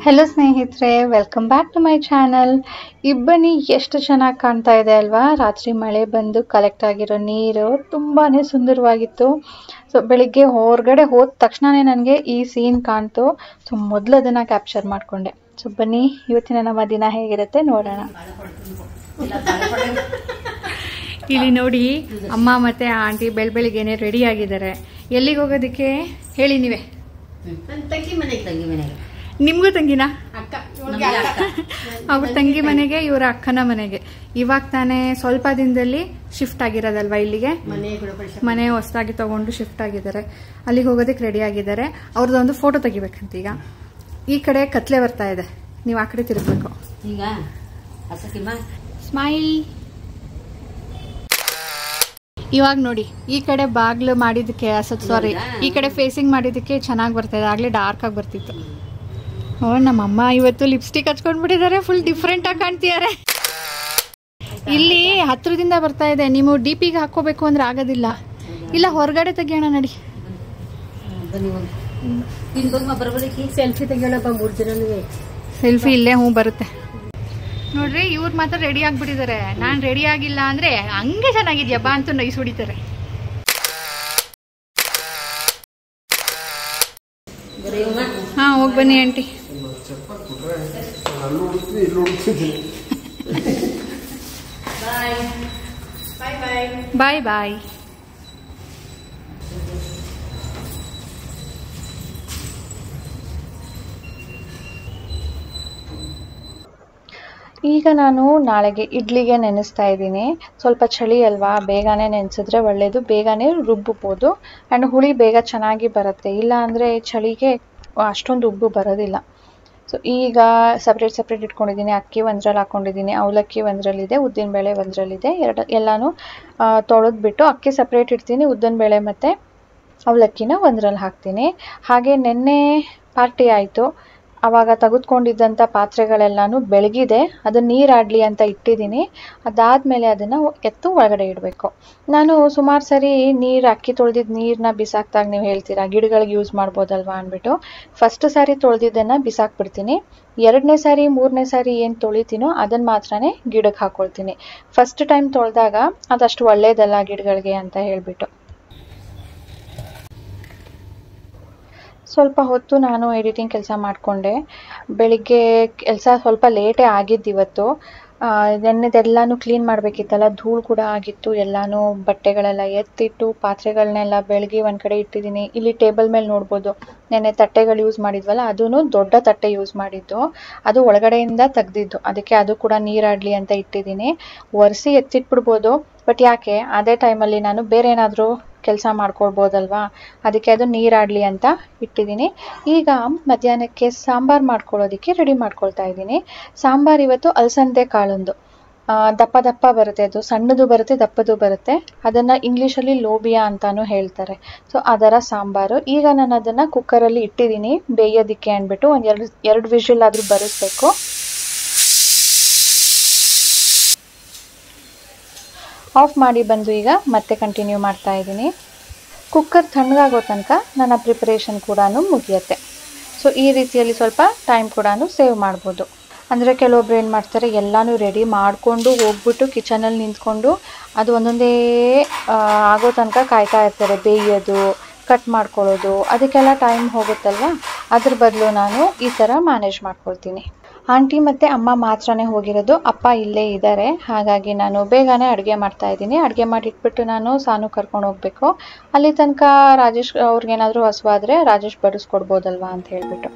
Hello ಸ್ನೇಹಿತರೆ, welcome back to my channel. ಇಬ್ಬನಿ ಎಷ್ಟು ಚೆನ್ನಾಗಿ ಕಾಣ್ತಾ ಇದೆ ಅಲ್ವಾ? ರಾತ್ರಿ ಮಳೆ ಬಂದು ಕಲೆಕ್ಟ್ ಆಗಿರೋ ನೀರು ತುಂಬಾ ಸುಂದರವಾಗಿತ್ತು. ಸೊ ಬೆಳಿಗ್ಗೆ ಹೊರಗಡೆ ಹೋದ ತಕ್ಷಣನೇ ನನಗೆ ಈ ಸೀನ್ ಕಾಣ್ತು. ಸೊ ಮೊದಲು ಅದನ್ನು ಕ್ಯಾಪ್ಚರ್ ಮಾಡಿಕೊಂಡೆ. ಸೊ ಬನ್ನಿ, ಇವತ್ತಿನ ನಮ್ಮ ದಿನ ಹೇಗಿರುತ್ತೆ ನೋಡೋಣ. ಇಲ್ಲಿ ನೋಡಿ, ಅಮ್ಮ ಮತ್ತೆ ಆಂಟಿ ಬೆಳಬೆಳಿಗ್ಗೆನೆ ರೆಡಿ ಆಗಿದ್ದಾರೆ. ಎಲ್ಲಿಗೆ ಹೋಗೋದಕ್ಕೆ ಹೇಳಿ ನೀವೇ? ನಿಮ್ಗೂ ತಂಗಿನ? ಅವ್ರ ತಂಗಿ ಮನೆಗೆ, ಇವರ ಅಕ್ಕನ ಮನೆಗೆ. ಇವಾಗ ತಾನೇ ಸ್ವಲ್ಪ ದಿನದಲ್ಲಿ ಶಿಫ್ಟ್ ಆಗಿರೋದಲ್ವಾ ಇಲ್ಲಿಗೆ. ಮನೆ ಹೊಸದಾಗಿ ತಗೊಂಡು ಶಿಫ್ಟ್ ಆಗಿದ್ದಾರೆ. ಅಲ್ಲಿಗೆ ಹೋಗೋದಕ್ಕೆ ರೆಡಿ ಆಗಿದ್ದಾರೆ. ಅವ್ರದ್ದೊಂದು ಫೋಟೋ ತೆಗಿಬೇಕಂತ. ಈಗ ಈ ಕಡೆ ಕತ್ಲೆ ಬರ್ತಾ ಇದೆ, ನೀವು ಆ ಕಡೆ ತಿರುಗಬೇಕು. ಈಗ ಸ್ಮೈಲ್. ಇವಾಗ ನೋಡಿ, ಈ ಕಡೆ ಬಾಗ್ಲು ಮಾಡಿದಕ್ಕೆ ಸಾರಿ, ಈ ಕಡೆ ಫೇಸಿಂಗ್ ಮಾಡಿದಕ್ಕೆ ಚೆನ್ನಾಗಿ ಬರ್ತಾ ಇದೆ. ಆಗ್ಲೇ ಡಾರ್ಕ್ ಆಗಿ ಬರ್ತಿತ್ತು. ಓ, ನಮ್ಮಮ್ಮ ಇವತ್ತು ಲಿಪ್ಸ್ಟಿಕ್ ಹಚ್ಕೊಂಡ್ಬಿಟ್ಟಿದ್ದಾರೆ. ಫುಲ್ ಡಿಫ್ರೆಂಟ್ ಆಗಿ ಕಾಣ್ತಿದ್ದಾರೆ. ಇಲ್ಲಿ ಹತ್ರದಿಂದ ಬರ್ತಾ ಇದೆ. ನೀವು ಡಿಪಿಗೆ ಹಾಕೋಬೇಕು ಅಂದ್ರೆ ಆಗೋದಿಲ್ಲ. ಇಲ್ಲ, ಹೊರಗಡೆ ತೆಗಿಯೋಣ ನಡಿ. ಸೆಲ್ಫಿ ತೆಗಿಯೋಣ. 3 ಜನ ಸೆಲ್ಫಿ ಇಲ್ಲೇ. ಬರುತ್ತೆ ನೋಡ್ರಿ. ಇವ್ರು ಮಾತ್ರ ರೆಡಿ ಆಗ್ಬಿಟ್ಟಿದ್ದಾರೆ. ನಾನು ರೆಡಿ ಆಗಿಲ್ಲ ಅಂದ್ರೆ ಹಂಗೆ ಚೆನ್ನಾಗಿದ್ಯಾ ಬಾ ಅಂತ ನೈಸ್ ಹೊಡಿತಾರೆ. ಹಾ, ಹೋಗಿ ಬನ್ನಿ ಆಂಟಿ. ಬಾಯ್ ಬಾಯ್. ಈಗ ನಾನು ನಾಳೆಗೆ ಇಡ್ಲಿಗೆ ನೆನೆಸ್ತಾ ಇದ್ದೀನಿ. ಸ್ವಲ್ಪ ಚಳಿ ಅಲ್ವಾ, ಬೇಗನೆ ನೆನೆಸಿದ್ರೆ ಒಳ್ಳೇದು. ಬೇಗನೆ ರುಬ್ಬಬಹುದು ಆ್ಯಂಡ್ ಹುಳಿ ಬೇಗ ಚೆನ್ನಾಗಿ ಬರುತ್ತೆ. ಇಲ್ಲ ಅಂದರೆ ಚಳಿಗೆ ಅಷ್ಟೊಂದು ಉಬ್ಬು ಬರೋದಿಲ್ಲ. ಸೊ ಈಗ ಸಪ್ರೇಟ್ ಇಟ್ಕೊಂಡಿದ್ದೀನಿ. ಅಕ್ಕಿ ಒಂದ್ರಲ್ಲಿ ಹಾಕ್ಕೊಂಡಿದ್ದೀನಿ, ಅವಲಕ್ಕಿ ಒಂದರಲ್ಲಿದೆ, ಉದ್ದಿನಬೇಳೆ ಒಂದರಲ್ಲಿದೆ. ಎಲ್ಲನೂ ತೊಳೆದ್ಬಿಟ್ಟು ಅಕ್ಕಿ ಸಪ್ರೇಟ್ ಇಡ್ತೀನಿ, ಉದ್ದಿನಬೇಳೆ ಮತ್ತು ಅವಲಕ್ಕಿನ ಒಂದರಲ್ಲಿ ಹಾಕ್ತೀನಿ. ಹಾಗೆ ನೆನ್ನೆ ಪಾರ್ಟಿ ಆಯಿತು. ಆವಾಗ ತೆಗೆದುಕೊಂಡಿದ್ದಂಥ ಪಾತ್ರೆಗಳೆಲ್ಲನೂ ಬೆಳಗಿದೆ. ಅದನ್ನು ನೀರಾಡಲಿ ಅಂತ ಇಟ್ಟಿದ್ದೀನಿ. ಅದಾದಮೇಲೆ ಅದನ್ನು ಎತ್ತು ಒಳಗಡೆ ಇಡಬೇಕು. ನಾನು ಸುಮಾರು ಸರಿ ಅಕ್ಕಿ ತೊಳೆದಿದ್ದು ನೀರನ್ನ ಬಿಸಾಕ್ದಾಗ ನೀವು ಹೇಳ್ತೀರಾ ಗಿಡಗಳಿಗೆ ಯೂಸ್ ಮಾಡ್ಬೋದಲ್ವಾ ಅಂದ್ಬಿಟ್ಟು ಫಸ್ಟ್ ಸಾರಿ ತೊಳೆದಿದ್ದನ್ನು ಬಿಸಾಕ್ಬಿಡ್ತೀನಿ. 2ನೇ ಸಾರಿ 3ನೇ ಸಾರಿ ಏನು ತೊಳಿತೀನೋ ಅದನ್ನು ಮಾತ್ರನೇ ಗಿಡಕ್ಕೆ ಹಾಕ್ಕೊಳ್ತೀನಿ. ಫಸ್ಟ್ ಟೈಮ್ ತೊಳೆದಾಗ ಅದಷ್ಟು ಒಳ್ಳೇದಲ್ಲ ಗಿಡಗಳಿಗೆ ಅಂತ ಹೇಳಿಬಿಟ್ಟು. ಸ್ವಲ್ಪ ಹೊತ್ತು ನಾನು ಎಡಿಟಿಂಗ್ ಕೆಲಸ ಮಾಡಿಕೊಂಡೆ. ಬೆಳಿಗ್ಗೆ ಕೆಲಸ ಸ್ವಲ್ಪ ಲೇಟೇ ಆಗಿದ್ದು ಇವತ್ತು. ನೆನ್ನೆದೆಲ್ಲನೂ ಕ್ಲೀನ್ ಮಾಡಬೇಕಿತ್ತಲ್ಲ, ಧೂಳು ಕೂಡ ಆಗಿತ್ತು. ಎಲ್ಲನೂ ಬಟ್ಟೆಗಳೆಲ್ಲ ಎತ್ತಿಟ್ಟು ಪಾತ್ರೆಗಳನ್ನೆಲ್ಲ ಬೆಳಗ್ಗೆ ಒಂದು ಕಡೆ ಇಟ್ಟಿದ್ದೀನಿ. ಇಲ್ಲಿ ಟೇಬಲ್ ಮೇಲೆ ನೋಡ್ಬೋದು, ನೆನ್ನೆ ತಟ್ಟೆಗಳು ಯೂಸ್ ಮಾಡಿದ್ವಲ್ಲ, ಅದೂ ದೊಡ್ಡ ತಟ್ಟೆ ಯೂಸ್ ಮಾಡಿದ್ದು. ಅದು ಒಳಗಡೆಯಿಂದ ತೆಗ್ದಿದ್ದು, ಅದಕ್ಕೆ ಅದು ಕೂಡ ನೀರಾಡಲಿ ಅಂತ ಇಟ್ಟಿದ್ದೀನಿ. ಒರೆಸಿ ಎತ್ತಿಟ್ಬಿಡ್ಬೋದು, ಬಟ್ ಯಾಕೆ ಅದೇ ಟೈಮಲ್ಲಿ ನಾನು ಬೇರೆ ಏನಾದರೂ ಕೆಲಸ ಮಾಡ್ಕೊಳ್ಬೋದಲ್ವಾ, ಅದಕ್ಕೆ ಅದು ನೀರಾಡಲಿ ಅಂತ ಇಟ್ಟಿದ್ದೀನಿ. ಈಗ ಮಧ್ಯಾಹ್ನಕ್ಕೆ ಸಾಂಬಾರು ಮಾಡ್ಕೊಳ್ಳೋದಕ್ಕೆ ರೆಡಿ ಮಾಡ್ಕೊಳ್ತಾ ಇದ್ದೀನಿ. ಸಾಂಬಾರು ಇವತ್ತು ಅಲಸಂದೆ ಕಾಳೊಂದು ದಪ್ಪ ಬರುತ್ತೆ. ಅದು ಸಣ್ಣದು ಬರುತ್ತೆ, ದಪ್ಪದು ಬರುತ್ತೆ. ಅದನ್ನು ಇಂಗ್ಲೀಷಲ್ಲಿ ಲೋಬಿಯಾ ಅಂತಾನು ಹೇಳ್ತಾರೆ. ಸೊ ಅದರ ಸಾಂಬಾರು. ಈಗ ನಾನು ಅದನ್ನು ಕುಕ್ಕರಲ್ಲಿ ಇಟ್ಟಿದ್ದೀನಿ ಬೇಯೋದಕ್ಕೆ ಅಂದ್ಬಿಟ್ಟು. ಎರಡು ವಿಷಲ್ ಆದರೂ ಬರಿಸ್ಬೇಕು. ಆಫ್ ಮಾಡಿ ಬಂದು ಈಗ ಮತ್ತೆ ಕಂಟಿನ್ಯೂ ಮಾಡ್ತಾ ಇದ್ದೀನಿ. ಕುಕ್ಕರ್ ತಣ್ಣಗಾಗೋ ತನಕ ನನ್ನ ಪ್ರಿಪರೇಷನ್ ಕೂಡ ಮುಗಿಯುತ್ತೆ. ಸೊ ಈ ರೀತಿಯಲ್ಲಿ ಸ್ವಲ್ಪ ಟೈಮ್ ಕೂಡ ಸೇವ್ ಮಾಡ್ಬೋದು. ಅಂದರೆ ಕೆಲವೊಬ್ರು ಏನು ಮಾಡ್ತಾರೆ, ಎಲ್ಲನೂ ರೆಡಿ ಮಾಡಿಕೊಂಡು ಹೋಗ್ಬಿಟ್ಟು ಕಿಚನಲ್ಲಿ ನಿಂತ್ಕೊಂಡು ಅದು ಒಂದೊಂದೇ ಆಗೋ ತನಕ ಕಾಯ್ತಾ ಇರ್ತಾರೆ. ಬೇಯೋದು, ಕಟ್ ಮಾಡ್ಕೊಳ್ಳೋದು, ಅದಕ್ಕೆಲ್ಲ ಟೈಮ್ ಹೋಗುತ್ತಲ್ವ. ಅದ್ರ ಬದಲು ನಾನು ಈ ಥರ ಮ್ಯಾನೇಜ್ ಮಾಡ್ಕೊಳ್ತೀನಿ. ಆಂಟಿ ಮತ್ತು ಅಮ್ಮ ಮಾತ್ರನೇ ಹೋಗಿರೋದು, ಅಪ್ಪ ಇಲ್ಲೇ ಇದ್ದಾರೆ. ಹಾಗಾಗಿ ನಾನು ಬೇಗನೆ ಅಡುಗೆ ಮಾಡ್ತಾ ಇದ್ದೀನಿ. ಅಡುಗೆ ಮಾಡಿಟ್ಬಿಟ್ಟು ನಾನು ಸಾನು ಕರ್ಕೊಂಡು ಹೋಗಬೇಕು. ಅಲ್ಲಿ ತನಕ ರಾಜೇಶ್ ಅವ್ರಿಗೇನಾದರೂ ಹಸುವಾದರೆ ರಾಜೇಶ್ ಬಡಿಸ್ಕೊಡ್ಬೋದಲ್ವಾ ಅಂತ ಹೇಳ್ಬಿಟ್ಟು.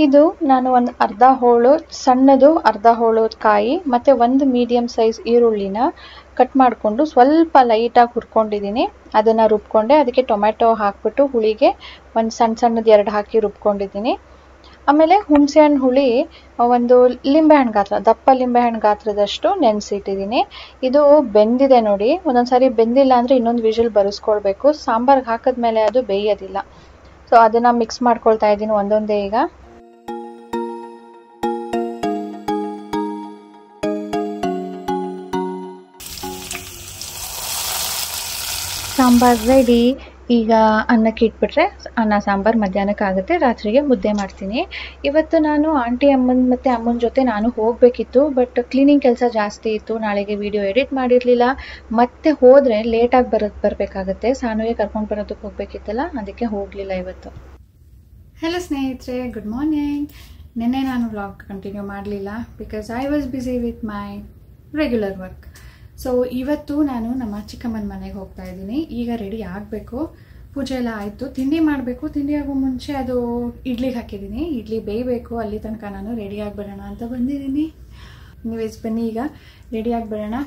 ಇದು ನಾನು ಒಂದು ಅರ್ಧ ಹೋಳು ಸಣ್ಣದು, ಅರ್ಧ ಹೋಳು ಕಾಯಿ ಮತ್ತು ಒಂದು ಮೀಡಿಯಮ್ ಸೈಜ್ ಈರುಳ್ಳಿನ ಕಟ್ ಮಾಡಿಕೊಂಡು ಸ್ವಲ್ಪ ಲೈಟಾಗಿ ಹುರ್ಕೊಂಡಿದ್ದೀನಿ. ಅದನ್ನು ರುಬ್ಕೊಂಡೆ. ಅದಕ್ಕೆ ಟೊಮೆಟೊ ಹಾಕ್ಬಿಟ್ಟು ಹುಳಿಗೆ ಒಂದು ಸಣ್ಣದು 2 ಹಾಕಿ ರುಬ್ಕೊಂಡಿದ್ದೀನಿ. ಆಮೇಲೆ ಹುಣಸೆಹಣ್ಣು ಹುಳಿ ಒಂದು ಲಿಂಬೆಹಣ್ಣು ಗಾತ್ರ, ದಪ್ಪ ಲಿಂಬೆಹಣ್ಣು ಗಾತ್ರದಷ್ಟು ನೆನೆಸಿಟ್ಟಿದ್ದೀನಿ. ಇದು ಬೆಂದಿದೆ ನೋಡಿ. ಒಂದೊಂದು ಸಾರಿ ಬೆಂದಿಲ್ಲ ಅಂದರೆ ಇನ್ನೊಂದು ವಿಷಲ್ ಬರೆಸ್ಕೊಳ್ಬೇಕು. ಸಾಂಬಾರ್ಗೆ ಹಾಕಿದ್ಮೇಲೆ ಅದು ಬೇಯೋದಿಲ್ಲ. ಸೊ ಅದನ್ನು ಮಿಕ್ಸ್ ಮಾಡ್ಕೊಳ್ತಾ ಇದ್ದೀನಿ ಒಂದೊಂದೇ. ಈಗ ಸಾಂಬಾರ್ ರೆಡಿ. ಈಗ ಅನ್ನಕ್ಕೆ ಇಟ್ಬಿಟ್ರೆ ಅನ್ನ ಸಾಂಬಾರ್ ಮಧ್ಯಾಹ್ನಕ್ಕಾಗುತ್ತೆ. ರಾತ್ರಿಗೆ ಮುದ್ದೆ ಮಾಡ್ತೀನಿ. ಇವತ್ತು ನಾನು ಆಂಟಿ ಅಮ್ಮನ ಮತ್ತು ಅಮ್ಮನ ಜೊತೆ ನಾನು ಹೋಗಬೇಕಿತ್ತು, ಬಟ್ ಕ್ಲೀನಿಂಗ್ ಕೆಲಸ ಜಾಸ್ತಿ ಇತ್ತು. ನಾಳೆಗೆ ವಿಡಿಯೋ ಎಡಿಟ್ ಮಾಡಿರಲಿಲ್ಲ. ಮತ್ತೆ ಹೋದರೆ ಲೇಟಾಗಿ ಬರಬೇಕಾಗುತ್ತೆ. ಸಾನುಗೆ ಕರ್ಕೊಂಡು ಬರೋದಕ್ಕೆ ಹೋಗಬೇಕಿತ್ತಲ್ಲ, ಅದಕ್ಕೆ ಹೋಗಲಿಲ್ಲ ಇವತ್ತು. ಹಲೋ ಸ್ನೇಹಿತರೆ, ಗುಡ್ ಮಾರ್ನಿಂಗ್. ನಿನ್ನೆ ನಾನು ವ್ಲಾಗ್ ಕಂಟಿನ್ಯೂ ಮಾಡಲಿಲ್ಲ because I was busy with my regular work. So ಇವತ್ತು ನಾನು ನಮ್ಮ ಚಿಕ್ಕಮ್ಮನ ಮನೆಗೆ ಹೋಗ್ತಾ ಇದ್ದೀನಿ. ಈಗ ರೆಡಿ ಆಗಬೇಕು. ಪೂಜೆ ಎಲ್ಲ ಆಯಿತು. ತಿಂಡಿ ಮಾಡಬೇಕು. ತಿಂಡಿ ಆಗೋ ಮುಂಚೆ ಅದು ಇಡ್ಲಿಗೆ ಹಾಕಿದ್ದೀನಿ. ಇಡ್ಲಿ ಬೇಯಬೇಕು. ಅಲ್ಲಿ ತನಕ ನಾನು ರೆಡಿ ಆಗಿಬಿಡೋಣ ಅಂತ ಬಂದಿದ್ದೀನಿ. ನೀವೇಸ್ ಬನ್ನಿ, ಈಗ ರೆಡಿ ಆಗಿಬಿಡೋಣ.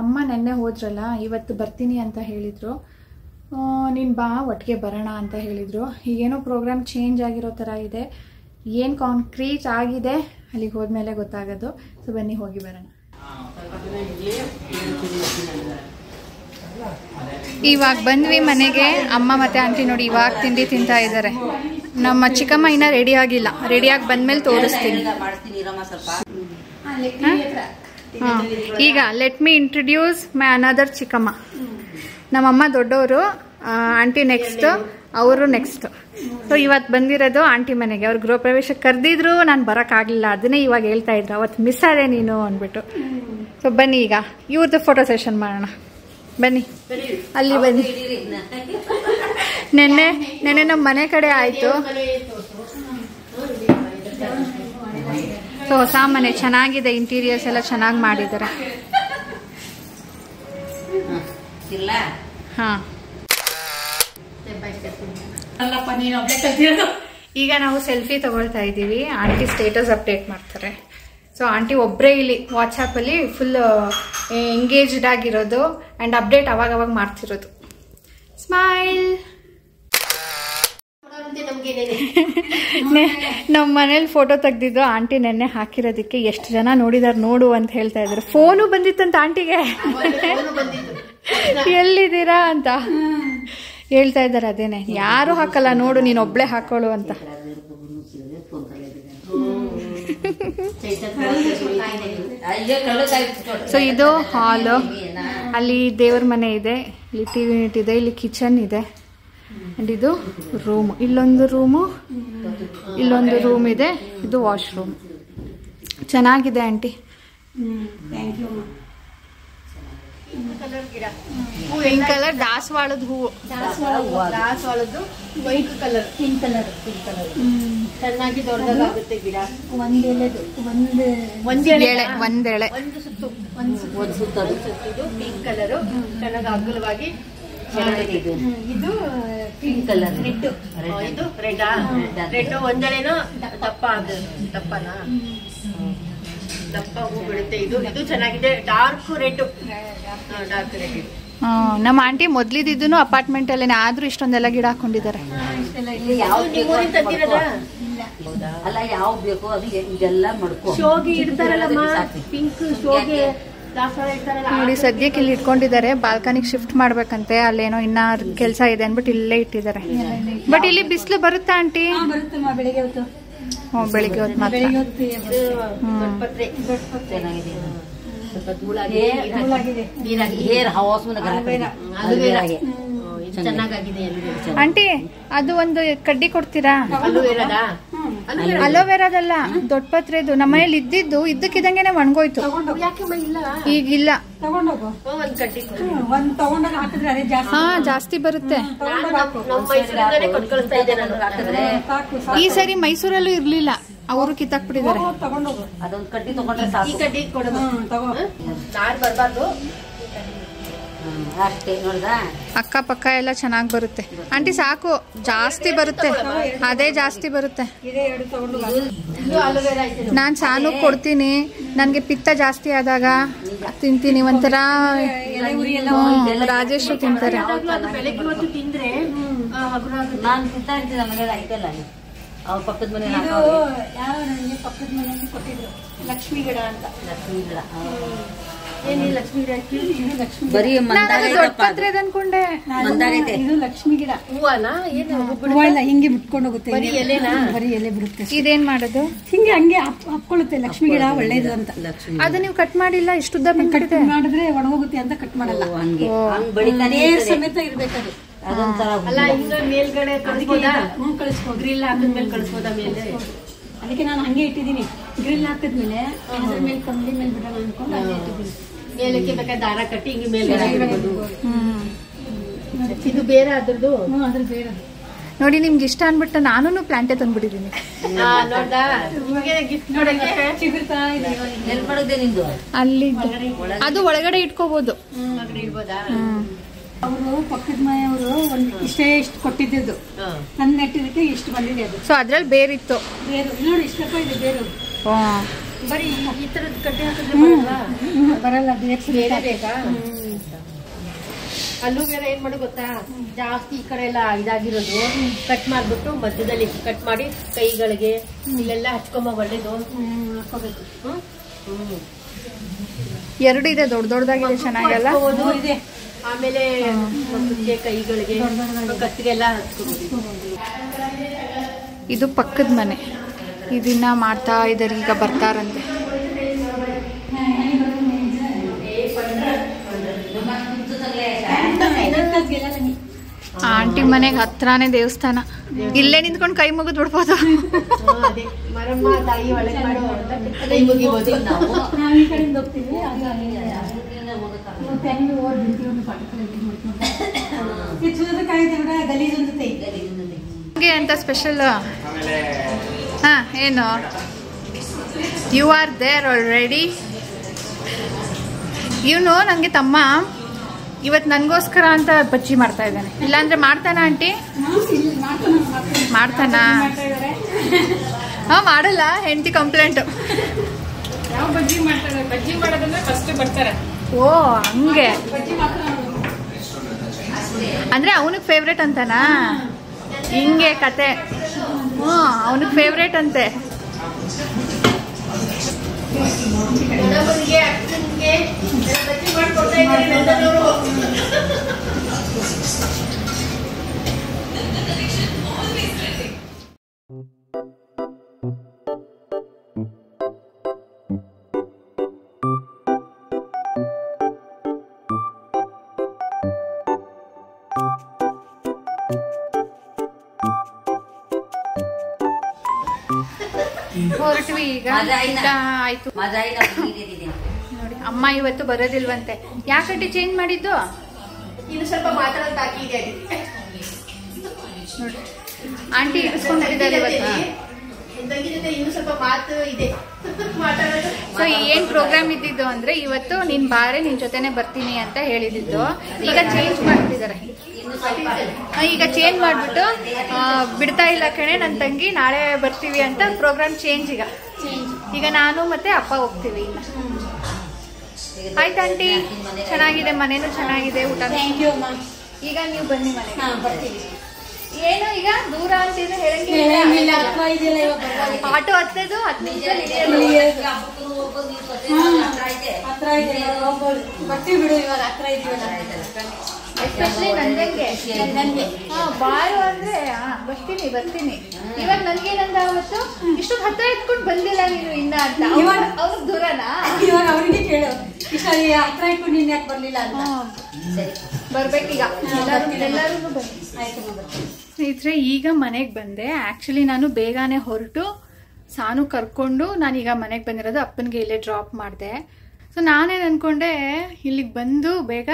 ಅಮ್ಮ ನೆನ್ನೆ ಹೋದ್ರಲ್ಲ, ಇವತ್ತು ಬರ್ತೀನಿ ಅಂತ ಹೇಳಿದರು. ನೀನು ಬಾ, ಒಟ್ಟಿಗೆ ಬರೋಣ ಅಂತ ಹೇಳಿದರು. ಈಗೇನೋ ಪ್ರೋಗ್ರಾಮ್ ಚೇಂಜ್ ಆಗಿರೋ ಥರ ಇದೆ. ಏನು ಕಾಂಕ್ರೀಟ್ ಆಗಿದೆ ಅಲ್ಲಿಗೆ ಹೋದ್ಮೇಲೆ ಗೊತ್ತಾಗೋದು. ಸೊ ಬನ್ನಿ, ಹೋಗಿ ಬರೋಣ. ಇವಾಗ ಬಂದ್ವಿ ಮನೆಗೆ. ಅಮ್ಮ ಮತ್ತು ಆಂಟಿ ನೋಡಿ ಇವಾಗ ತಿಂಡಿ ತಿಂತಾ ಇದ್ದಾರೆ. ನಮ್ಮ ಚಿಕ್ಕಮ್ಮ ಇನ್ನೂ ರೆಡಿ ಆಗಿಲ್ಲ. ರೆಡಿಯಾಗಿ ಬಂದ್ಮೇಲೆ ತೋರಿಸ್ತೀನಿ. ಹಾಂ, ಈಗ let me introduce my another ಚಿಕ್ಕಮ್ಮ. ನಮ್ಮಮ್ಮ ದೊಡ್ಡವರು, ಆಂಟಿ ನೆಕ್ಸ್ಟ್, ಅವರು ನೆಕ್ಸ್ಟ್. ಸೊ ಇವತ್ತು ಬಂದಿರೋದು ಆಂಟಿ ಮನೆಗೆ. ಅವ್ರು ಗೃಹ ಪ್ರವೇಶಕ್ಕೆ ಕರೆದಿದ್ರು, ನಾನು ಬರೋಕ್ಕಾಗಲಿಲ್ಲ. ಅದನ್ನೇ ಇವಾಗ ಹೇಳ್ತಾ ಇದ್ರು, ಅವತ್ತು ಮಿಸ್ ಆದೆ ನೀನು ಅಂದ್ಬಿಟ್ಟು. ಸೊ ಬನ್ನಿ, ಈಗ ಇವ್ರದ್ದು ಫೋಟೋ ಸೆಷನ್ ಮಾಡೋಣ. ಬನ್ನಿ, ಅಲ್ಲಿ ಬನ್ನಿ. ನೆನ್ನೆ ನಮ್ಮ ಮನೆ ಕಡೆ ಆಯಿತು. ಸೊ ಹೊಸ ಮನೆ ಚೆನ್ನಾಗಿದೆ, ಇಂಟೀರಿಯರ್ಸ್ ಎಲ್ಲ ಚೆನ್ನಾಗಿ ಮಾಡಿದ್ದಾರೆ. ಹಾಂ, ಈಗ ನಾವು ಸೆಲ್ಫಿ ತಗೊಳ್ತಾ ಇದ್ದೀವಿ. ಆಂಟಿ ಸ್ಟೇಟಸ್ ಅಪ್ಡೇಟ್ ಮಾಡ್ತಾರೆ. ಸೊ ಆಂಟಿ ಒಬ್ಬರೇ ಇಲ್ಲಿ ವಾಟ್ಸಪ್ಪಲ್ಲಿ ಫುಲ್ ಎಂಗೇಜ್ಡ್ ಆಗಿರೋದು ಆ್ಯಂಡ್ ಅಪ್ಡೇಟ್ ಅವಾಗವಾಗ ಮಾಡ್ತಿರೋದು. ಸ್ಮೈಲ್. ನಮ್ಮ ಮನೇಲಿ ಫೋಟೋ ತೆಗ್ದಿದ್ದು ಆಂಟಿ ನೆನ್ನೆ ಹಾಕಿರೋದಕ್ಕೆ ಎಷ್ಟು ಜನ ನೋಡಿದಾರೆ ನೋಡು ಅಂತ ಹೇಳ್ತಾ ಇದ್ದಾರೆ. ಫೋನು ಬಂದಿತ್ತಂತ ಆಂಟಿಗೆ, ಎಲ್ಲಿದ್ದೀರಾ ಅಂತ ಹೇಳ್ತಾ ಇದ್ದಾರೆ. ಅದೇನೆ, ಯಾರು ಹಾಕಲ್ಲ ನೋಡು, ನೀನು ಒಬ್ಳೆ ಹಾಕೊಳ್ಳು ಅಂತ. ಸೊ ಇದು ಹಾಲ್. ಅಲ್ಲಿ ದೇವ್ರ ಮನೆ ಇದೆ, ಇಲ್ಲಿ ಟಿವಿ ಯೂನಿಟ್ ಇದೆ, ಇಲ್ಲಿ ಕಿಚನ್ ಇದೆ. ಅಂಡ್ ಇದು ರೂಮ್. ಇಲ್ಲೊಂದು ರೂಮು, ಇಲ್ಲೊಂದು ರೂಮ್ ಇದೆ. ಇದು ವಾಶ್ರೂಮ್. ಚೆನ್ನಾಗಿದೆ ಆಂಟಿ. ಪಿಂಕ್ ಕಲರ್ ದಾಸವಾಳದ ಹೂವು. ದಾಸವಾಳದ್ದು ವೈಟ್ ಕಲರ್, ಪಿಂಕ್ ಕಲರ್. ಚೆನ್ನಾಗಿ ದೊಡ್ಡದಾಗುತ್ತೆ ಗಿಡ. ಒಂದೆಳೆ, ಒಂದು ಸುತ್ತು ಇದು ಪಿಂಕ್ ಕಲರ್. ಚೆನ್ನಾಗಿ ಅಗಲವಾಗಿ ಇದು ಪಿಂಕ್ ಕಲರ್. ರೆಡ್, ಇದು ರೆಡ್. ಒಂದೆಳೆನೋ ದಪ್ಪನಾ ದಪ್ಪ ಹೂ ಬಿಡುತ್ತೆ. ಇದು ಚೆನ್ನಾಗಿದೆ. Dark red. ನಮ್ಮ ಆಂಟಿ ಮೊದ್ಲಿದ್ದು ಅಪಾರ್ಟ್ಮೆಂಟ್ ಅಲ್ಲೇನೆ, ಆದ್ರೂ ಇಷ್ಟೊಂದೆಲ್ಲ ಗಿಡ ಹಾಕೊಂಡಿದ್ದಾರೆ. ಅಲ್ಲ, ಯಾವ ಬೇಕು ಅದು ಇದೆಲ್ಲ ಮಾಡ್ಕೊ. ಶೋಗೆ ಇಡ್ತಾರಲ್ಲಮ್ಮ, ಪಿಂಕ್ ಶೋಗೆ ದಾಸವಾಳ ಇಡ್ತಾರಲ್ಲ ನೋಡಿ. ಸದ್ಯಕ್ಕೆ ಇಲ್ಲಿ ಇಟ್ಕೊಂಡಿದ್ದಾರೆ. ಬಾಲ್ಕನಿಗೆ ಶಿಫ್ಟ್ ಮಾಡ್ಬೇಕಂತೆ. ಅಲ್ಲೇನೋ ಇನ್ನ ಕೆಲಸ ಇದೆ ಅನ್ಬಿಟ್ಟು ಇಲ್ಲೇ ಇಟ್ಟಿದ್ದಾರೆ. ಬಟ್ ಇಲ್ಲಿ ಬಿಸಿಲು ಬರುತ್ತಾ ಆಂಟಿ? ಬೆಳಿಗ್ಗೆ ಹೊತ್ತು. ಬೆಳಿಗ್ಗೆ ಹೊತ್ತು ಮಾತ್ರ. ಆಂಟಿ, ಅದು ಒಂದು ಕಡ್ಡಿ ಕೊಡ್ತೀರಾ? ಅಲೋವೆರಾದಲ್ಲ, ದೊಡ್ಡ ಪತ್ರೆದು. ನಮ್ಮ ಮನೇಲಿ ಇದ್ದಿದ್ದು ಇದ್ದಕ್ಕಿದಂಗೆನೆ ಒಣಗೋಯ್ತು. ಈಗಿಲ್ಲ. ಹಾ, ಜಾಸ್ತಿ ಬರುತ್ತೆ. ಈ ಸರಿ ಮೈಸೂರಲ್ಲೂ ಇರ್ಲಿಲ್ಲ, ಅವರು ಕಿತ್ತಾಕ್ಬಿಟ್ಟಿದ್ದಾರೆ. ಅಕ್ಕಪಕ್ಕ ಎಲ್ಲ ಚೆನ್ನಾಗಿ ಬರುತ್ತೆ ಆಂಟಿ. ಸಾಕು, ಜಾಸ್ತಿ ಬರುತ್ತೆ. ಅದೇ ಜಾಸ್ತಿ ಬರುತ್ತೆ. ನಾನು ಸಾನು ಕೊಡ್ತೀನಿ. ನನಗೆ ಪಿತ್ತ ಜಾಸ್ತಿ ಆದಾಗ ತಿಂತೀನಿ. ಒಂಥರ ರಾಜೇಶ್ ತಿಂತಾರೆ. ಪಕ್ಕದ ಮನೆ ಲಕ್ಷ್ಮಿ ಗಿಡ ಅಂತ. ಲಕ್ಷ್ಮಿ ಗಿಡ ಬರೀ ಅನ್ಕೊಂಡೆ. ಇದು ಲಕ್ಷ್ಮಿ ಗಿಡ. ಹೂವನ ಹೂವ ಇಲ್ಲ, ಹಿಂಗೆ ಬಿಟ್ಕೊಂಡು ಹೋಗುತ್ತೆ. ಬರೀ ಎಲೆ ಬಿಡುತ್ತೆ. ಇದೇನ್ ಮಾಡೋದು? ಹಂಗೆ ಹಾಕೊಳ್ಳುತ್ತೆ. ಲಕ್ಷ್ಮಿ ಗಿಡ ಒಳ್ಳೇದು ಅಂತ. ಅದು ನೀವು ಕಟ್ ಮಾಡಿಲ್ಲ, ಇಷ್ಟುದ್ದ ಕಟ್ ಮಾಡಿದ್ರೆ ಒಣಗೋಗುತ್ತೆ ಅಂತ ಕಟ್ ಮಾಡಲ್ಲ. ಸಮೇತ ಇರ್ಬೇಕದು. ಅಲ್ಲ ಹಿಂಗ ಮೇಲ್ಗಡೆ ಕಳಿಸ್ಬೋದು, ಗ್ರಿಲ್ ಹಾಕಿದ್ಮೇಲೆ ಕಳಿಸ್ಬೋದ ಮೇಲೆ. ಅದಕ್ಕೆ ನಾನು ಹಂಗೆ ಇಟ್ಟಿದ್ದೀನಿ. ಗ್ರಿಲ್ ಹಾಕಿದ್ಮೇಲೆ ಅದ್ರ ಮೇಲೆ ಕಂಬಳಿ ಮೇಲೆ ಬಿಡೋಣ ಅನ್ಕೊಂಡು ಹಂಗೆ ಇಟ್ಟಿದ್ದೀನಿ. ಮೇಲಕ್ಕೆ ಬೇಕಾದ್ರೆ ದಾರ ಕಟ್ಟಿ ಹಿಂಗೆ ಮೇಲ್ಗಡೆ ಇಡಬಹುದು. ಇದು ಬೇರೆ ಅದ್ರದ್ದು. ಅದ್ರ ಬೇರೆ ನೋಡಿ, ನಿಮ್ಗೆ ಇಷ್ಟ ಅನ್ಬಿಟ್ಟು ನಾನು ಪ್ಲಾಂಟೇ ತಂದ್ಬಿಟ್ಟಿದ್ದೀನಿ. ನೋಡ್ದಾ ಗಿಫ್ಟ್ ನೋಡಕ್ಕೆ ಚಿಗುರ್ತಾ ಇದೆ. ಎಲ್ಲಿ ಮಾಡೋದೇ ನಿಂದು? ಅಲ್ಲಿ ಅದು ಒಳಗಡೆ ಇಟ್ಕೋಬಹುದು. ಇಡ್ಬೋದಾ? ಅವರು ಪಕ್ಕದ ಮನೆಯವರು ಇಷ್ಟು ಕೊಟ್ಟಿದ್ದು. ನನ್ನ ನೆಟ್ಟಿದ್ದಕ್ಕೆ ಇಷ್ಟು ಬಂದಿದೆ ಅದು. ಸೊ ಅದ್ರಲ್ಲಿ ಬೇರಿತ್ತು. ಬೇರು ನೋಡಿ, ಇಷ್ಟಪ್ಪ ಇದೆ ಬೇರು. ಬರೀ ಈ ತರದ್ ಕಡ್ಡಿ ಹಾಕಿದ್ರೆ ಬರಲ್ಲ. ಬೇರೆ ಬೇಕಾ? ಅಲ್ಲೂ ಬೇರೆ ಏನ್ ಮಾಡು ಗೊತ್ತಾ, ಜಾಸ್ತಿ ಈ ಕಡೆ ಎಲ್ಲ ಇದಾಗಿರೋದು ಕಟ್ ಮಾಡ್ಬಿಟ್ಟು ಮಧ್ಯದಲ್ಲಿ ಕಟ್ ಮಾಡಿ ಕೈಗಳಿಗೆ ಇಲ್ಲೆಲ್ಲ ಹಚ್ಕೊಂಬ ಒಳ್ಳೇದು. ಹಾಕೋಬೇಕು. ಎರಡು ಇದೆ, ದೊಡ್ಡದಾಗಿದೆ, ಚೆನ್ನಾಗಲ್ಲ ಇದೆ. ಆಮೇಲೆ ಕೈಗಳಿಗೆ ಕತ್ತಿಗೆಲ್ಲ ಹಚ್ಕೋಬಹುದು. ಇದು ಪಕ್ಕದ ಮನೆ, ಇದನ್ನ ಮಾಡ್ತಾ ಇದಾರೆ, ಈಗ ಬರ್ತಾರಂತೆ. ಆಂಟಿ ಮನೆಗೆ ಹತ್ರನೇ ದೇವಸ್ಥಾನ. ಇಲ್ಲೇ ನಿಂತ್ಕೊಂಡು ಕೈ ಮುಗಿದ್ ಬಿಡ್ಬೋದು. ಅಂತ ಸ್ಪೆಷಲ್. ಹಾ, ಏನು ಯು ಆರ್ ದೇರ್ ಆಲ್ರೆಡಿ. ಇವನು ನನಗೆ ತಮ್ಮ ಇವತ್ತು ನನಗೋಸ್ಕರ ಅಂತ ಬಜ್ಜಿ ಮಾಡ್ತಾ ಇದ್ದಾನೆ. ಇಲ್ಲಾಂದ್ರೆ ಮಾಡ್ತಾನ ಆಂಟಿ? ಮಾಡ್ತಾನ? ಹಾ, ಮಾಡಲ್ಲ. ಹೆಂಡತಿ ಕಂಪ್ಲೇಂಟ್. ಯಾವ ಬಜ್ಜಿ ಮಾಡ್ತಾರೆ? ಬಜ್ಜಿ ಮಾಡೋದಂದ್ರೆ ಫಸ್ಟ್ ಬರ್ತಾರೆ. ಓ, ಹಂಗೆ. ಅಂದ್ರೆ ಅವನಿಗೆ ಫೇವ್ರೇಟ್ ಅಂತನಾ? ಹಿಂಗೆ ಕತೆ. ಅವನಿಗೆ ಫೇವ್ರೇಟ್ ಅಂತೆ. ಹೊರಟ್ವಿ ಈಗ. ಆಯ್ತು ನೋಡಿ, ಅಮ್ಮ ಇವತ್ತು ಬರೋದಿಲ್ವಂತೆ. ಯಾಕಂటే ಚೇಂಜ್ ಮಾಡಿದ್ದು? ಇನ್ನು ಸ್ವಲ್ಪ ಮಾತಾಡೋದು ಬಾಕಿ ಇದೆ ನೋಡಿ. ಆಂಟಿ ಇರಿಸ್ಕೊಂಡಿದ್ದಾರೆ ಇವತ್ತು. ಇನ್ನು ಸ್ವಲ್ಪ ಮಾತು ಇದೆ ಮಾತಾಡೋದು. ಸೊ ಏನ್ ಪ್ರೋಗ್ರಾಮ್ ಇದ್ದಿದ್ದು ಅಂದ್ರೆ, ಇವತ್ತು ನಿನ್ ಬಾರೆ ನಿನ್ ಜೊತೆನೆ ಬರ್ತೀನಿ ಅಂತ ಹೇಳಿದ್ದು. ಈಗ ಚೇಂಜ್ ಮಾಡ್ತಿದ್ದಾರೆ. ಈಗ ಚೇಂಜ್ ಮಾಡ್ಬಿಟ್ಟು ಬಿಡ್ತಾ ಇಲ್ಲ ಕಣೆ ನನ್ ತಂಗಿ, ನಾಳೆ ಬರ್ತೀವಿ ಅಂತ ಪ್ರೋಗ್ರಾಮ್ ಚೇಂಜ್. ಈಗ ನಾನು ಮತ್ತೆ ಅಪ್ಪ ಹೋಗ್ತೀವಿ. ಇನ್ನ ಆಯ್ತು ಆಂಟಿ, ಚೆನ್ನಾಗಿದೆ, ಮನೇನು ಚೆನ್ನಾಗಿದೆ, ಊಟ. ಈಗ ನೀವು ಬನ್ನಿ ಮನೆಗೆ. ಏನು ಈಗ ದೂರ ಅಂತಿದ್ರೆ ಹೇಳಂಗಿಲ್ಲ. ಆಟೋ ಹತ್ತದು 15 ಎಸ್ಪೆಷಲಿ ನಂದಂಗೆ ಬಾಳು ಅಂದ್ರೆ ಬರ್ತೀನಿ. ಇವಾಗ ನನ್ಗೇನಂದ ಅವತ್ತು ಇಷ್ಟೊಂದು ಹತ್ರ ಇಟ್ಕೊಂಡು ಬಂದಿಲ್ಲ ನೀನು ಇನ್ನ ಅಂತ. ಅವ್ರಿಗೆ ದೂರನಾ? ಇವಾಗ ಅವ್ರಿಗೆ ಕೇಳು, ಹತ್ರ ಇಟ್ಕೊಂಡು ನೀನ್ ಯಾಕೆ ಬರ್ಲಿಲ್ಲ ಅಂತ. ಬರ್ಬೇಕೀಗ ಎಲ್ಲರೂ ಬನ್ನಿ. ಸ್ನೇಹಿತರೆ, ಈಗ ಮನೆಗೆ ಬಂದೆ. ಆಕ್ಚುಲಿ ನಾನು ಬೇಗನೆ ಹೊರಟು ಸಾನು ಕರ್ಕೊಂಡು ನಾನೀಗ ಮನೆಗೆ ಬಂದಿರೋದು. ಅಪ್ಪನಿಗೆ ಇಲ್ಲೇ ಡ್ರಾಪ್ ಮಾಡಿದೆ. ಸೊ ನಾನೇನು ಅನ್ಕೊಂಡೆ, ಇಲ್ಲಿಗೆ ಬಂದು ಬೇಗ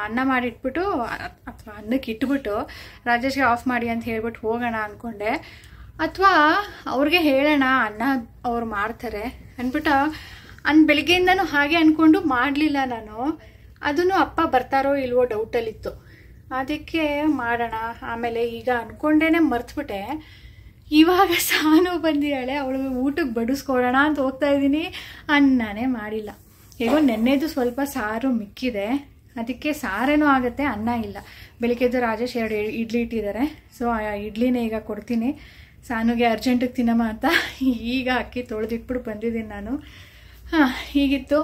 ಅನ್ನ ಮಾಡಿಟ್ಬಿಟ್ಟು ಅಥವಾ ಅನ್ನಕ್ಕೆ ಇಟ್ಬಿಟ್ಟು ರಾಜೇಶ್ಗೆ ಆಫ್ ಮಾಡಿ ಅಂತ ಹೇಳ್ಬಿಟ್ಟು ಹೋಗೋಣ ಅಂದ್ಕೊಂಡೆ. ಅಥವಾ ಅವ್ರಿಗೆ ಹೇಳೋಣ, ಅನ್ನ ಅವ್ರು ಮಾಡ್ತಾರೆ ಅಂದ್ಬಿಟ್ಟು ಬೆಳಿಗ್ಗೆಯಿಂದನೂ ಹಾಗೆ ಅಂದ್ಕೊಂಡು ಮಾಡಲಿಲ್ಲ ನಾನು. ಅದನ್ನು ಅಪ್ಪ ಬರ್ತಾರೋ ಇಲ್ವೋ ಡೌಟಲ್ಲಿತ್ತು. ಅದಕ್ಕೆ ಮಾಡೋಣ. ಆಮೇಲೆ ಈಗ ಅಂದ್ಕೊಂಡೇನೆ ಮರ್ತ್ಬಿಟ್ಟೆ. ಇವಾಗ ಸಾನು ಬಂದಿದ್ದಾಳೆ, ಅವಳಿಗೆ ಊಟಕ್ಕೆ ಬಡಿಸ್ಕೊಡೋಣ ಅಂತ ಹೋಗ್ತಾ ಇದ್ದೀನಿ. ಅನ್ನನೇ ಮಾಡಿಲ್ಲ. ಹೇಗೋ ನೆನ್ನೆದು ಸ್ವಲ್ಪ ಸಾರು ಮಿಕ್ಕಿದೆ, ಅದಕ್ಕೆ ಸಾರೇನೂ ಆಗುತ್ತೆ, ಅನ್ನ ಇಲ್ಲ. ಬೆಳಿಗ್ಗೆದ್ದು ರಾಜೇಶ್ 2 ಇಡ್ಲಿ ಇಟ್ಟಿದ್ದಾರೆ. ಸೊ ಆ ಇಡ್ಲಿನೇ ಈಗ ಕೊಡ್ತೀನಿ. ಸಾನುಗೆ ಅರ್ಜೆಂಟಿಗೆ ತಿನ್ನಮ್ಮ ಅಂತ ಈಗ ಅಕ್ಕಿ ತೊಳೆದಿಟ್ಬಿಟ್ಟು ಬಂದಿದ್ದೀನಿ ನಾನು. ಹಾಂ, ಹೀಗಿತ್ತು.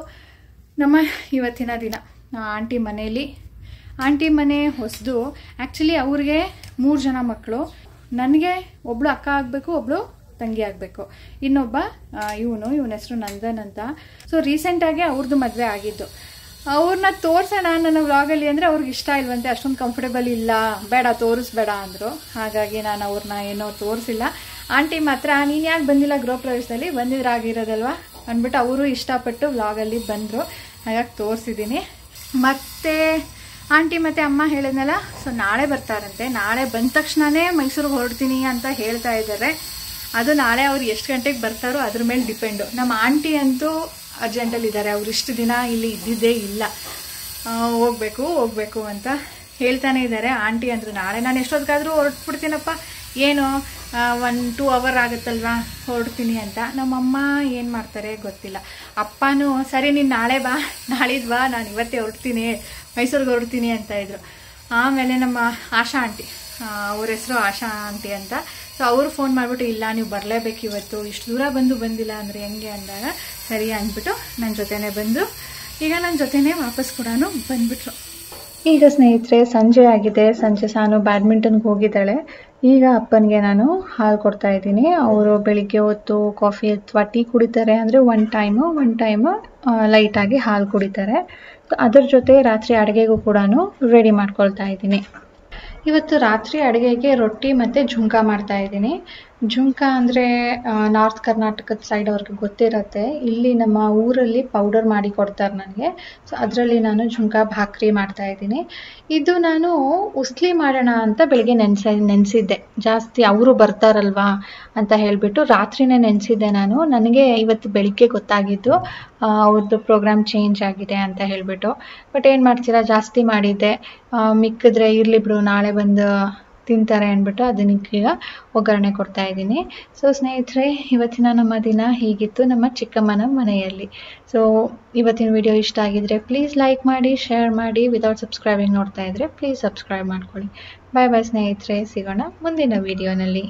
ನಮ್ಮ ಇವತ್ತಿನ ದಿನ ಆಂಟಿ ಮನೆಯಲ್ಲಿ, ಆಂಟಿ ಮನೆ ಹೊಸದು. ಆ್ಯಕ್ಚುಲಿ ಅವ್ರಿಗೆ 3 ಜನ ಮಕ್ಕಳು. ನನಗೆ ಒಬ್ಳು ಅಕ್ಕ ಆಗಬೇಕು, ಒಬ್ಳು ತಂಗಿ ಆಗಬೇಕು, ಇನ್ನೊಬ್ಬ ಇವನ ಹೆಸರು ನಂದನ್ ಅಂತ. ಸೊ ರೀಸೆಂಟಾಗಿ ಅವ್ರದ್ದು ಮದುವೆ ಆಗಿದ್ದು. ಅವ್ರನ್ನ ತೋರಿಸೋಣ ನನ್ನ ವ್ಲಾಗಲ್ಲಿ ಅಂದರೆ ಅವ್ರಿಗೆ ಇಷ್ಟ ಇಲ್ವಂತೆ, ಅಷ್ಟೊಂದು ಕಂಫರ್ಟೇಬಲ್ ಇಲ್ಲ, ಬೇಡ ತೋರಿಸ್ಬೇಡ ಅಂದರು. ಹಾಗಾಗಿ ನಾನು ಅವ್ರನ್ನ ಏನೋ ತೋರಿಸಿಲ್ಲ. ಆಂಟಿ ಮಾತ್ರ ನೀನು ಯಾಕೆ ಬಂದಿಲ್ಲ ಗೃಹ ಪ್ರವೇಶದಲ್ಲಿ, ಬಂದಿದ್ರಾಗಿರೋದಲ್ವ ಅಂದ್ಬಿಟ್ಟು ಅವರು ಇಷ್ಟಪಟ್ಟು ವ್ಲಾಗಲ್ಲಿ ಬಂದರು. ಹಾಗಾಗಿ ತೋರಿಸಿದ್ದೀನಿ. ಮತ್ತು ಆಂಟಿ ಮತ್ತು ಅಮ್ಮ ಹೇಳಿದ್ನಲ್ಲ, ಸೊ ನಾಳೆ ಬರ್ತಾರಂತೆ. ನಾಳೆ ಬಂದ ತಕ್ಷಣವೇ ಮೈಸೂರಿಗೆ ಹೊರಡ್ತೀನಿ ಅಂತ ಹೇಳ್ತಾ ಇದ್ದಾರೆ. ಅದು ನಾಳೆ ಅವ್ರು ಎಷ್ಟು ಗಂಟೆಗೆ ಬರ್ತಾರೋ ಅದ್ರ ಮೇಲೆ ಡಿಪೆಂಡು. ನಮ್ಮ ಆಂಟಿ ಅಂತೂ ಅರ್ಜೆಂಟಲ್ಲಿದ್ದಾರೆ. ಅವ್ರು ಇಷ್ಟು ದಿನ ಇಲ್ಲಿ ಇದ್ದಿದ್ದೇ ಇಲ್ಲ, ಹೋಗ್ಬೇಕು ಅಂತ ಹೇಳ್ತಾನೆ ಇದ್ದಾರೆ. ಆಂಟಿ ಅಂದರು ನಾಳೆ ನಾನು ಎಷ್ಟೊತ್ತಿಗಾದರೂ ಹೊರಟ್ಬಿಡ್ತೀನಪ್ಪ, ಏನು 1-2 ಅವರ್ ಆಗುತ್ತಲ್ವಾ ಹೊರಡ್ತೀನಿ ಅಂತ. ನಮ್ಮಮ್ಮ ಏನು ಮಾಡ್ತಾರೆ ಗೊತ್ತಿಲ್ಲ. ಅಪ್ಪನೂ ಸರಿ ನೀನು ನಾಳೆ ಬಾ, ನಾಳಿದ್ದು ಬಾ, ನಾನು ಇವತ್ತೇ ಹೊರಡ್ತೀನಿ, ಮೈಸೂರಿಗೆ ಹೊರಡ್ತೀನಿ ಅಂತ ಇದ್ರು. ಆಮೇಲೆ ನಮ್ಮ ಆಶಾ ಆಂಟಿ, ಅವ್ರ ಹೆಸರು ಆಶಾ ಆಂಟಿ ಅಂತ. ಸೊ ಅವರು ಫೋನ್ ಮಾಡಿಬಿಟ್ಟು ಇಲ್ಲ ನೀವು ಬರಲೇಬೇಕು ಇವತ್ತು, ಇಷ್ಟು ದೂರ ಬಂದಿಲ್ಲ ಅಂದರೆ ಹೆಂಗೆ ಅಂದಾಗ ಸರಿ ಅಂದ್ಬಿಟ್ಟು ನನ್ನ ಜೊತೆನೇ ಬಂದು ಈಗ ನನ್ನ ಜೊತೆನೇ ವಾಪಸ್ ಕೂಡ ಬಂದ್ಬಿಟ್ರು. ಈಗ ಸ್ನೇಹಿತರೆ ಸಂಜೆ ಆಗಿದೆ. ಸಂಜೆ ಸಾನು ಬ್ಯಾಡ್ಮಿಂಟನ್ಗೆ ಹೋಗಿದ್ದಾಳೆ. ಈಗ ಅಪ್ಪನಿಗೆ ನಾನು ಹಾಲು ಕೊಡ್ತಾ ಇದ್ದೀನಿ. ಅವರು ಬೆಳಿಗ್ಗೆ ಹೊತ್ತು ಕಾಫಿ ಅಥವಾ ಟೀ ಕುಡಿತಾರೆ, ಅಂದರೆ ಒನ್ ಟೈಮು ಲೈಟಾಗಿ ಹಾಲು ಕುಡಿತಾರೆ. ಅದರ ಜೊತೆ ರಾತ್ರಿ ಅಡುಗೆಗೂ ಕೂಡ ರೆಡಿ ಮಾಡ್ಕೊಳ್ತಾ ಇದ್ದೀನಿ. ಇವತ್ತು ರಾತ್ರಿ ಅಡುಗೆಗೆ ರೊಟ್ಟಿ ಮತ್ತು ಝುಂಕಾ ಮಾಡ್ತಾ ಇದ್ದೀನಿ. ಝುಂಕಾ ಅಂದರೆ ನಾರ್ತ್ ಕರ್ನಾಟಕದ ಸೈಡ್ ಅವ್ರಿಗೆ ಗೊತ್ತಿರುತ್ತೆ. ಇಲ್ಲಿ ನಮ್ಮ ಊರಲ್ಲಿ ಪೌಡರ್ ಮಾಡಿ ಕೊಡ್ತಾರೆ ನನಗೆ. ಸೊ ಅದರಲ್ಲಿ ನಾನು ಝುಂಕಾ ಭಾಕ್ರಿ ಮಾಡ್ತಾ ಇದ್ದೀನಿ. ಇದು ನಾನು ಉಸ್ಲಿ ಮಾಡೋಣ ಅಂತ ಬೆಳಿಗ್ಗೆ ನೆನೆಸಿದ್ದೆ. ಜಾಸ್ತಿ ಅವರು ಬರ್ತಾರಲ್ವಾ ಅಂತ ಹೇಳಿಬಿಟ್ಟು ರಾತ್ರಿನೇ ನೆನೆಸಿದ್ದೆ ನಾನು. ನನಗೆ ಇವತ್ತು ಬೆಳಿಗ್ಗೆ ಗೊತ್ತಾಗಿದ್ದು ಅವ್ರದ್ದು ಪ್ರೋಗ್ರಾಮ್ ಚೇಂಜ್ ಆಗಿದೆ ಅಂತ ಹೇಳಿಬಿಟ್ಟು. ಬಟ್ ಏನು ಮಾಡ್ತೀರಾ, ಜಾಸ್ತಿ ಮಾಡಿದ್ದೆ. ಮಿಕ್ಕಿದ್ರೆ ಇರಲಿ ಬಿಡು ನಾಳೆ ಬಂದು ತಿಂತಾರೆ ಅಂದ್ಬಿಟ್ಟು ಅದನ್ನೀಗ ಒಗ್ಗರಣೆ ಕೊಡ್ತಾ ಇದ್ದೀನಿ. ಸೊ ಸ್ನೇಹಿತರೆ, ಇವತ್ತಿನ ನಮ್ಮ ದಿನ ಹೀಗಿತ್ತು ನಮ್ಮ ಚಿಕ್ಕಮ್ಮನ ಮನೆಯಲ್ಲಿ. ಸೊ ಇವತ್ತಿನ ವಿಡಿಯೋ ಇಷ್ಟ ಆಗಿದ್ರೆ ಪ್ಲೀಸ್ ಲೈಕ್ ಮಾಡಿ, ಶೇರ್ ಮಾಡಿ. ವಿತೌಟ್ ಸಬ್ಸ್ಕ್ರೈಬಿಂಗ್ ನೋಡ್ತಾ ಇದ್ರೆ ಪ್ಲೀಸ್ ಸಬ್ಸ್ಕ್ರೈಬ್ ಮಾಡ್ಕೊಳ್ಳಿ. ಬಾಯ್ ಬಾಯ್ ಸ್ನೇಹಿತರೆ, ಸಿಗೋಣ ಮುಂದಿನ ವಿಡಿಯೋನಲ್ಲಿ.